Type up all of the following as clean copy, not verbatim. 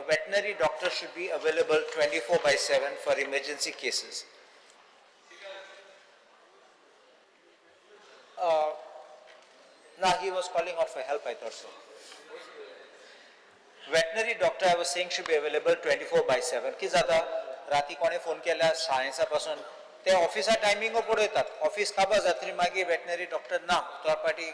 a veterinary doctor should be available 24/7 for emergency cases. Nah, he was calling out for help, I thought so. Veterinary doctor, I was saying, should be available 24/7. Ki zada rati kone phone kela science person te office timing o podoitat. Office kaba zatri magi veterinary doctor na third party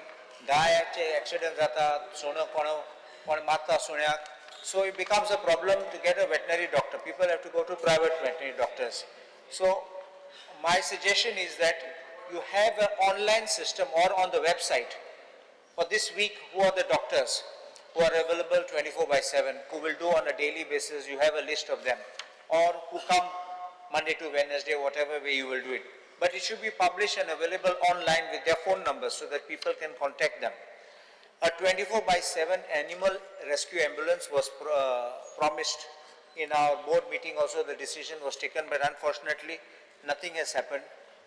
guy accident rata sono kono mata sunyak. So it becomes a problem to get a veterinary doctor. People have to go to private veterinary doctors. So my suggestion is that you have an online system or on the website for this week who are the doctors who are available 24/7, who will do on a daily basis. You have a list of them, or who come Monday to Wednesday, whatever way you will do it. But it should be published and available online with their phone numbers so that people can contact them. A 24/7 animal rescue ambulance was promised in our board meeting. Also the decision was taken, but unfortunately nothing has happened,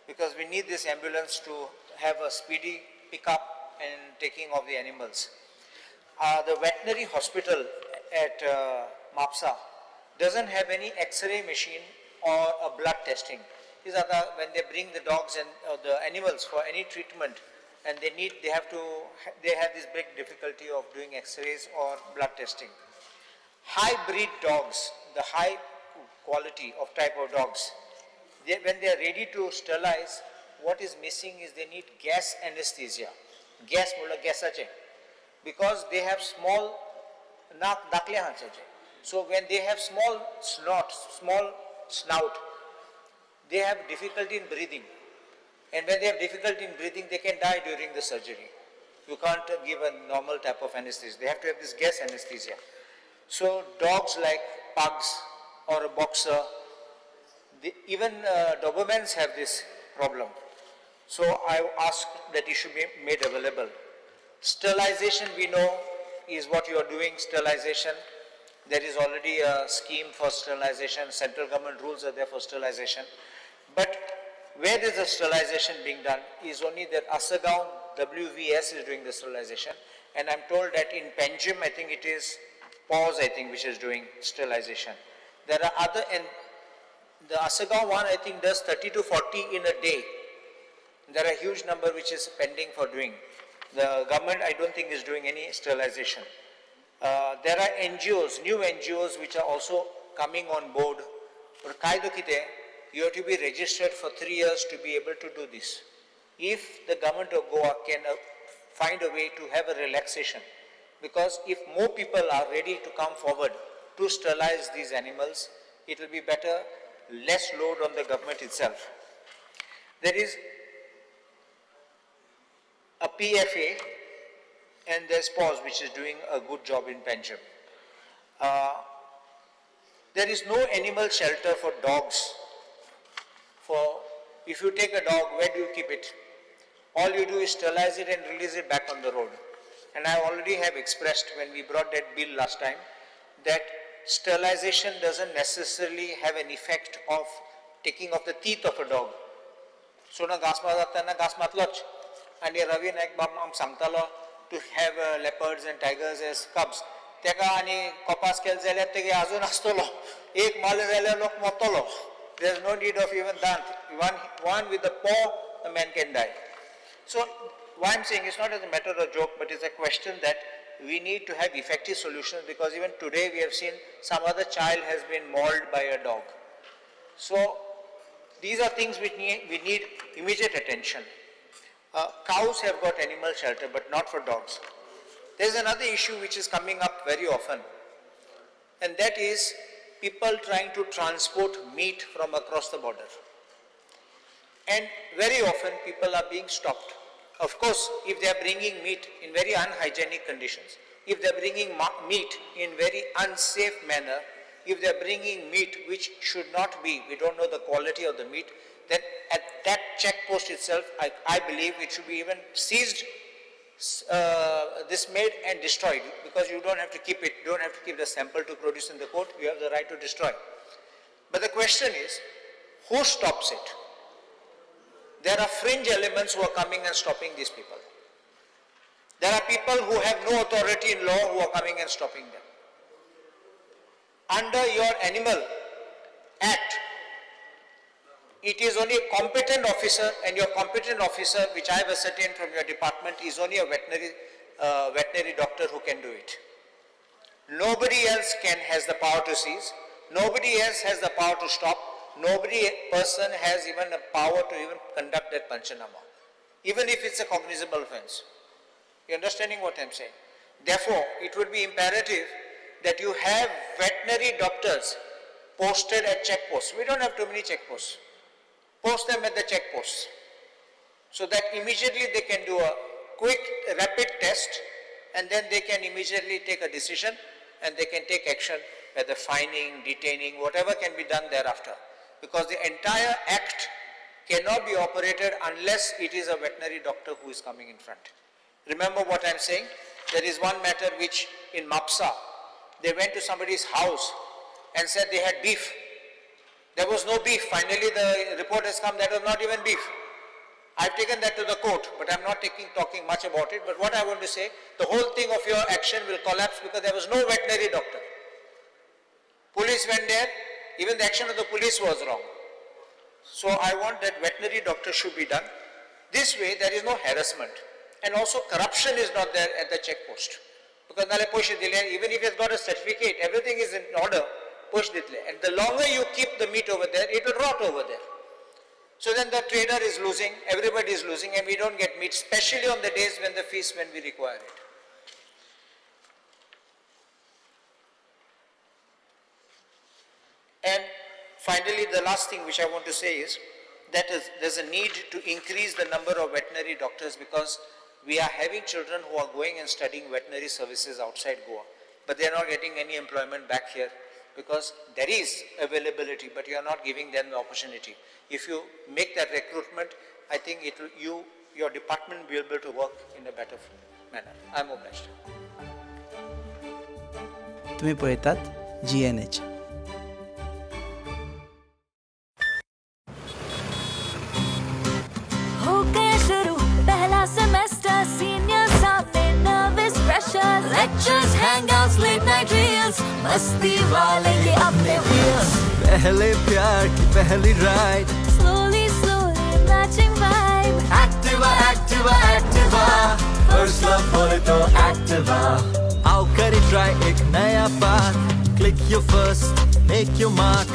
because we need this ambulance to have a speedy pickup and taking of the animals. The veterinary hospital at Mapsa doesn't have any X-ray machine or a blood testing. These are when they bring the dogs and the animals for any treatment, and they have this big difficulty of doing X-rays or blood testing. High-breed dogs, the high quality of type of dogs, when they are ready to sterilize, what is missing is they need gas anesthesia. Gas because they have small so when they have small snout, they have difficulty in breathing. And when they have difficulty in breathing, they can die during the surgery. You can't give a normal type of anesthesia. They have to have this gas anesthesia. So dogs like pugs or a boxer, even Dobermans have this problem. So I ask that it should be made available. Sterilization, we know, is what you are doing, sterilization. There is already a scheme for sterilization. Central government rules are there for sterilization. But where is the sterilization being done is only that Asagaon WVS is doing the sterilization. And I'm told that in Panjim, I think it is PAWS, which is doing sterilization. There are other, and the Asagaon one, I think, does 30 to 40 in a day. There are a huge number which is pending for doing. The government, I don't think, is doing any sterilization. There are NGOs, new NGOs, which are also coming on board. You have to be registered for 3 years to be able to do this. If the government of Goa can find a way to have a relaxation, because if more people are ready to come forward to sterilize these animals, it will be better, less load on the government itself. There is a PFA, and there's PAWS, which is doing a good job in Panjim. There is no animal shelter for dogs. If you take a dog, where do you keep it? All you do is sterilize it and release it back on the road. And I already have expressed when we brought that bill last time that sterilization doesn't necessarily have an effect of taking off the teeth of a dog. So na gas matloch. And Ravi Naik Bam Samtala to have leopards and tigers as cubs. Teka ani kopas kel zele tege azun astolo. Ek male zele lok motolo. There is no need of even that. One with the paw, the man can die. So what I'm saying is not as a matter of joke, but it's a question that we need to have effective solutions, because even today we have seen some other child has been mauled by a dog. So these are things which we need immediate attention. Cows have got animal shelter, but not for dogs. There is another issue which is coming up very often, and that is people trying to transport meat from across the border. And very often people are being stopped. Of course, if they are bringing meat in very unhygienic conditions, if they are bringing meat in very unsafe manner, if they are bringing meat which should not be, we don't know the quality of the meat, then at that checkpost itself, I believe it should be even seized, dismayed and destroyed, because you don't have to keep it, you don't have to keep the sample to produce in the court, you have the right to destroy. But the question is, who stops it? There are fringe elements who are coming and stopping these people. There are people who have no authority in law who are coming and stopping them. under your Animal Act, it is only a competent officer, and your competent officer, which I have ascertained from your department, is only a veterinary doctor who can do it. Nobody else has the power to seize. Nobody else has the power to stop. Nobody person has even the power to even conduct that Panchanama, even if it's a cognizable offense. You understanding what I'm saying? Therefore, it would be imperative that you have veterinary doctors posted at checkposts. We don't have too many checkposts. Post them at the checkposts so that immediately they can do a quick rapid test, and then they can immediately take a decision and they can take action, whether fining, detaining, whatever can be done thereafter. Because the entire act cannot be operated unless it is a veterinary doctor who is coming in front. Remember what I'm saying? There is one matter which in Mapsa, they went to somebody's house and said they had beef. There was no beef. Finally, the report has come that was not even beef. I've taken that to the court, but I'm not talking much about it. But what I want to say, the whole thing of your action will collapse because there was no veterinary doctor. Police went there, even the action of the police was wrong. So I want that veterinary doctor should be done. This way, there is no harassment. And also corruption is not there at the checkpost. Because even if it's got a certificate, everything is in order. And the longer you keep the meat over there, it will rot over there. So then the trader is losing, everybody is losing, and we don't get meat, especially on the days when we require it. And finally, the last thing which I want to say is that there's a need to increase the number of veterinary doctors, because we are having children who are going and studying veterinary services outside Goa, but they are not getting any employment back here. Because there is availability, but you are not giving them the opportunity. If you make that recruitment, I think your department will be able to work in a better manner. I'm obliged. तुम्ही पळयतात GNH. हो गया शुरू पहला semester, senior सामने nervous pressure, lectures, hangouts, late night reels, मस्ती वाले ये अपने व्हील्स, पहले प्यार की पहली ride, slowly matching vibe, Activa Activa Activa, first love बोले तो एक्टिवा, आओ करें ट्राई एक नया path, click your first, make your mark,